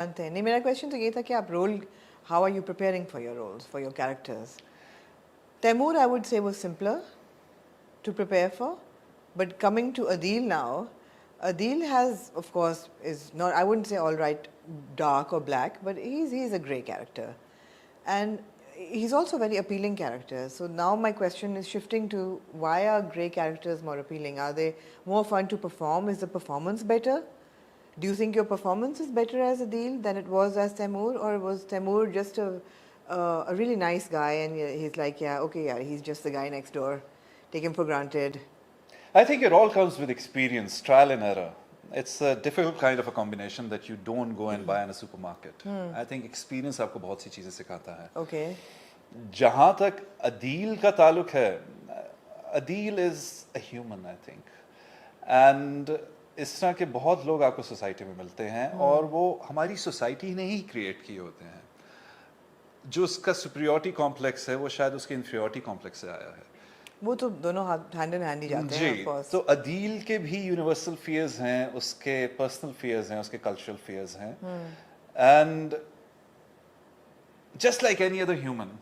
जानते हैं नहीं मेरा क्वेश्चन तो ये था कि आप role how are you preparing for your roles for your characters Taimur I would say was simpler to prepare for. But coming to Adil now, Adil has, of course, is not, I wouldn't say all right, dark or black, but he's a grey character. And he's also a very appealing character. So now my question is shifting to why are grey characters more appealing? Are they more fun to perform? Is the performance better? Do you think your performance is better as Adil than it was as Taimur? Or was Taimur just a really nice guy and he's like, yeah, okay, yeah, he's just the guy next door. Take him for granted. I think it all comes with experience, trial and error. It's a difficult kind of a combination that you don't go and buy in a supermarket. I think experience आपको बहुत सी चीजें सिखाता है. Okay. जहाँ तक अदील का ताल्लुक है, Adeel is a human, I think. And इस तरह के बहुत लोग आपको सोसाइटी में मिलते हैं और वो हमारी सोसाइटी ने ही क्रिएट किए होते हैं. जो उसका सुपीरियरिटी कॉम्प्लेक्स है वो शायद उसके इन्फीरियरिटी कॉम्प्लेक्स से आया है. वो तो दोनों हैंड इन हैंड ही जाते हैं ऑफ कोर्स. तो अदील के भी यूनिवर्सल फियर्स हैं, उसके पर्सनल फियर्स हैं, उसके कल्चरल फियर्स हैं. And just like any other human.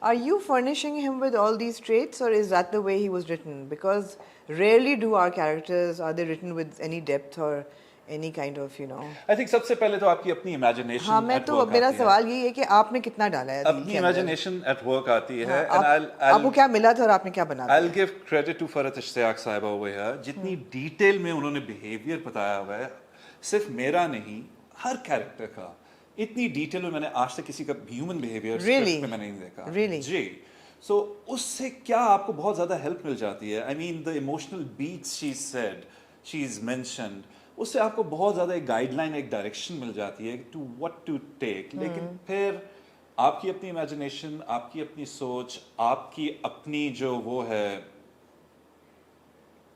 Are you furnishing him with all these traits or is that the way he was written? Because rarely do our characters, are they written with any depth or any kind of, you know. I think सबसे पहले तो आपकी अपनी imagination हाँ मैं तो मेरा सवाल यही है कि आपने कितना डाला है अपनी imagination at work आती है. आपको क्या मिला था और आपने क्या बना दिया? I'll give credit to Farhat Ishtiyaq साहिबा over here. जितनी डिटेल में उन्होंने behavior बताया हुआ है, सिर्फ मेरा नहीं हर कैरेक्टर का इतनी डिटेल में मैंने आज तक किसी का ह्यूमन बिहेवियर स्क्रिप्ट में मैंने नहीं देखा. Really? जी. So उससे क्या आपको बहुत ज़्यादा हेल्प मिल जाती है. I mean the emotional beats she said, she's mentioned. उससे आपको बहुत ज़्यादा एक गाइडलाइन, एक डायरेक्शन मिल जाती है टू व्हाट टू टेक. लेकिन फिर आपकी अपनी इमेजिनेशन, आपकी अपनी सोच, आपकी अपनी जो वो है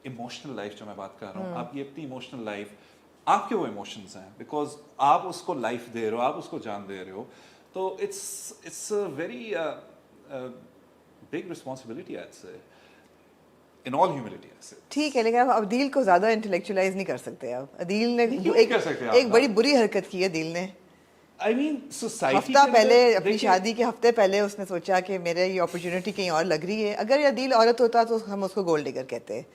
इमोशनल लाइफ जो मैं बात कर रहा हूँ, आपकी अपनी इमोशनल लाइफ, आपके वो इमोशंस हैं बिकॉज आप उसको लाइफ दे रहे हो, आप उसको जान दे रहे हो. तो it's a very big responsibility I से. In all humility, I say. ठीक है लेकिन आप अदील को ज़्यादा इंटेलेक्चुअलाइज नहीं कर सकते आप. अदील ने एक बड़ी बुरी हरकत की है अदील ने. I mean, society हफ्ता पहले अपनी शादी के हफ्ते पहले उसने सोचा कि मेरे ये अपॉर्चुनिटी कहीं और लग रही है. अगर ये अदील औरत होता तो हम उसको गोल्ड डिगर कहते हैं.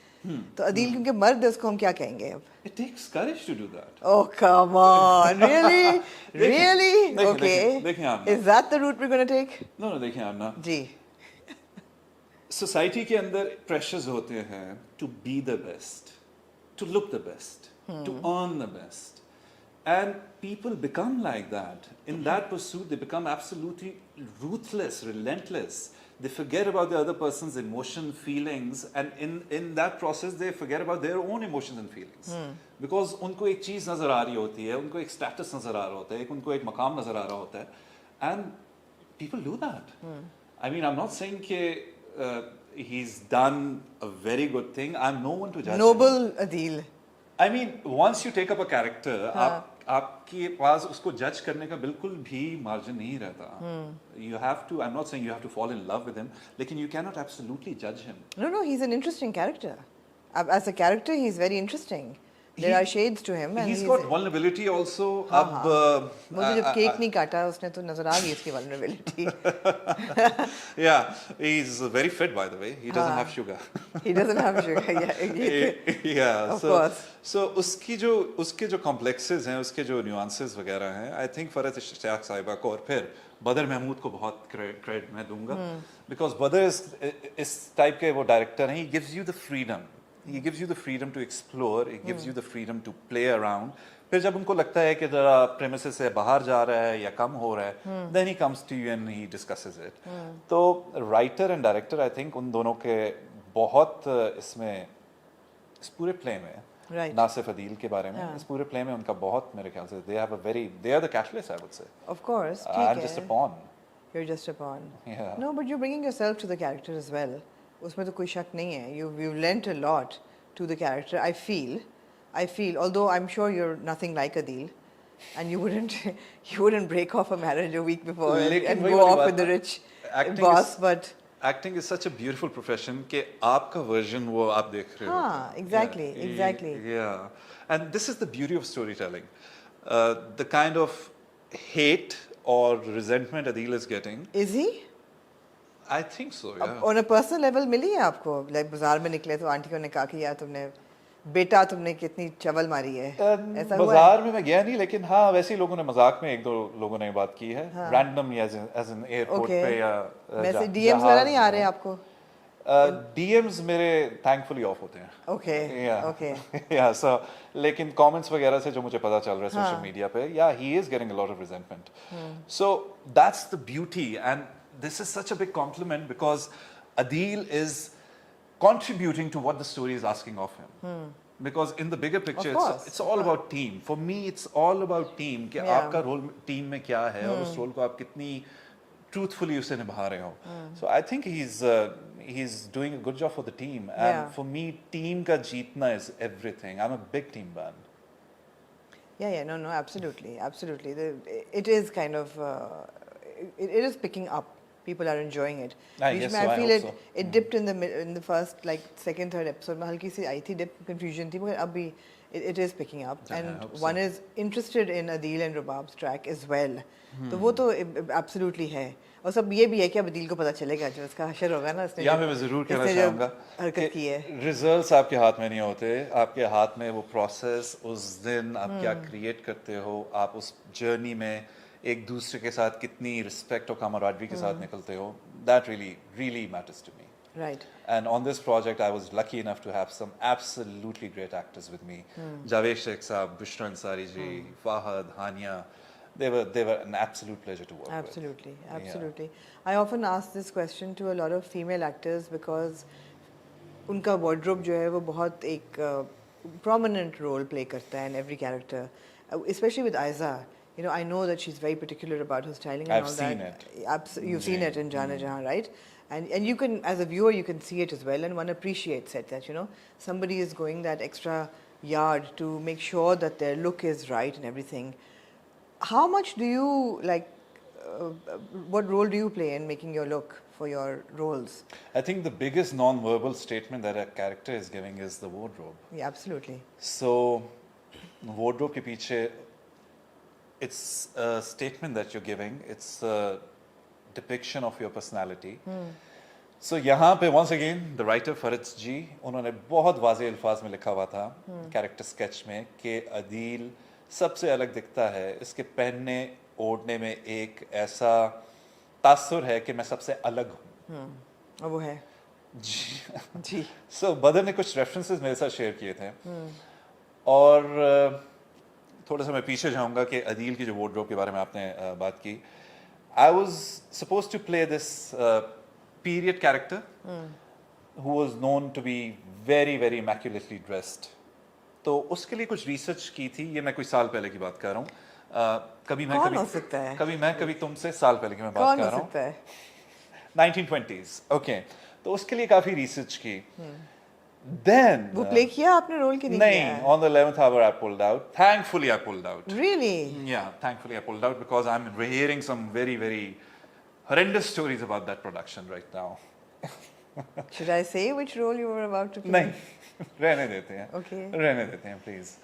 तो अदील क्योंकि मर्द है उसको हम क्या कहेंगे अब? It takes courage to do that. Oh come on, really, really? Okay. Is that the route we're going to take? No, देखिए आमना. जी. सोसाइटी के अंदर प्रेशर्स होते हैं to be the best, to look the best, to earn the best, and people become like that. In that pursuit they become absolutely ruthless, relentless. They forget about the other person's emotion, feelings, and in that process they forget about their own emotions and feelings. Because उनको एक चीज़ नज़र आ रही होती है, उनको एक status नज़र आ रहा होता है, उनको एक मकाम नज़र आ रहा होता है, and people do that. I mean, I'm not saying कि he's done a very good thing. I'm no one to judge. Noble Adil. I mean, once you take up a character, आपके पास उसको जज करने का बिल्कुल भी मार्जिन नहीं रहता. You have to. I'm not saying you have to fall in love with him, लेकिन you cannot absolutely judge him. No, he's an interesting character. As a character, he's very interesting. There are shades to him. And he's got vulnerability also. मुझे जब cake नहीं काटा उसने तो नजर आ गई उसकी vulnerability. Yeah, he's very fit by the way. He doesn't have sugar. He doesn't have sugar. Yeah. Of course. So उसके जो complexes हैं, उसके जो nuances वगैरह हैं, I think फरहत इश्तियाक साहिबा को और फिर बदर महमूद को बहुत credit मैं दूंगा. Because बदर इस type के वो director हैं. He gives you the freedom. He gives you the freedom to explore. He gives you the freedom to play around. फिर जब उनको लगता है कि जरा premises से बाहर जा रहा है या कम हो रहा है, then he comes to you and he discusses it. तो writer and director I think उन दोनों के बहुत इसमें इस पूरे play में नासिफ अदील के बारे में इस पूरे play में उनका बहुत मेरे ख्याल से they are the catalyst I would say. Of course. I'm just a pawn. You're just a pawn. Yeah. No, but you're bringing yourself to the character as well. उसमें तो कोई शक नहीं है. You've lent a lot to the character. I feel, although I'm sure you're nothing like Adil, and you wouldn't break off a marriage a week before and go off with the rich boss. But acting is such a beautiful profession कि आपका version वो आप देख रहे हो. हाँ, exactly. Yeah, and this is the beauty of storytelling. The kind of hate or resentment Adil is getting, Is he? I think so, yeah. On a personal level मिली है आपको? Like बाजार में निकले तो आंटियों ने कहा कि यार तुमने बेटा तुमने कितनी चवल मारी है, ऐसा हुआ है? बाजार में मैं गया नहीं, लेकिन हाँ वैसे ही लोगों ने मजाक में एक दो लोगों ने बात की है, random as an airport Okay. पे या वैसे DMs वगैरह नहीं आ रहे आपको? डीएम्स मेरे थैंकफुली ऑफ होते हैं. Okay, Yeah. okay. Yeah, so लेकिन कमेंट्स वगैरह से जो मुझे पता चल रहा है सोशल मीडिया पे, yeah, he is getting a lot of resentment. So that's the beauty, and this is such a big compliment because Adil is contributing to what the story is asking of him. Because in the bigger picture, course, it's all about team. For me, it's all about team. कि Yeah. आपका role team में क्या है और उस role को आप कितनी truthfully उसे निभा रहे हो. So I think he's doing a good job for the team. And Yeah. for me, team का जीतना is everything. I'm a big team man. Yeah, no, absolutely, absolutely. It is kind of, it is picking up. People are enjoying it. I beach guess में so, I I feel hope it. so. It dipped in the first like second third episode में हल्की सी आई थी dip confusion थी, मगर अब भी it is picking up. Yeah, I And hope one so. is interested in Adil and Rubab's track as well. तो वो तो absolutely है. और सब ये भी है कि अब अदील को पता चलेगा जब उसका हशर होगा ना, इसने यहाँ जो- पे मैं जरूर कहना इसने जो चाहूँगा हरकत की है. रिजल्ट्स आपके हाथ में नहीं होते, आपके हाथ में वो प्रोसेस, उस दिन आप क्या क्रिएट करते हो, आप उस जर्नी में एक दूसरे के साथ कितनी रिस्पेक्ट और कामराडरी के साथ निकलते हो, that really matters to me. Right. And on this project, I was lucky enough to have some absolutely great actors with me. Javed Sheikh Saab, Bushra Ansari ji, Fahad, Hania. They were an absolute pleasure to work Absolutely, with. absolutely. I often ask this question to a lot of female actors because उनका wardrobe जो है वो बहुत एक prominent role play करता है in every character, especially with Aiza. You know, I know that she's very particular about her styling and I've all seen that. it. You've seen it in Jana Jahan, right? And you can, as a viewer, you can see it as well, and one appreciates it that, you know, somebody is going that extra yard to make sure that their look is right and everything. How much do you like? What role do you play in making your look for your roles? I think the biggest non-verbal statement that a character is giving is the wardrobe. Yeah, absolutely. So, wardrobe के पीछे, it's a statement that you're giving. It's a depiction of your personality. So यहाँ पे once again the writer Farad जी, उन्होंने बहुत वाज़े अल्फाज में लिखा हुआ था character sketch में कि अदील सबसे अलग दिखता है, इसके पहनने ओढ़ने में एक ऐसा तासुर है कि मैं सबसे अलग हूँ. और वो है जी. जी. So बदर ने कुछ references मेरे साथ शेयर किए थे और थोड़ा सा मैं पीछे जाऊंगा कि अदील की जो wardrobe के बारे में आपने बात की. I was supposed to play this period character who was known to be very immaculately dressed. तो उसके लिए कुछ रिसर्च की थी, ये मैं कोई साल पहले की बात कर रहा हूँ. कौन हो सकता है? कभी तुमसे साल पहले की मैं बात कौन कर हो रहा हूँ. सकता है? 1920s. ओके, तो उसके लिए काफी रिसर्च की. Then वो प्ले किया आपने रोल की नहीं नहीं, किया? on the 11th hour I pulled out. Thankfully I pulled out. Really? Yeah, thankfully I pulled out because I'm hearing some very horrendous stories about that production right now. Should I say which role you were about to play? नहीं, रहने देते हैं. Okay. रहने देते हैं, please.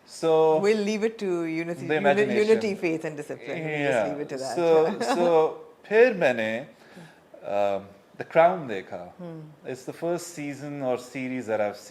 So We'll leave it to The imagination. unity, faith and discipline. We'll just leave it to that. So फिर मैंने The Crown देखा. It's the first season or series that I've seen.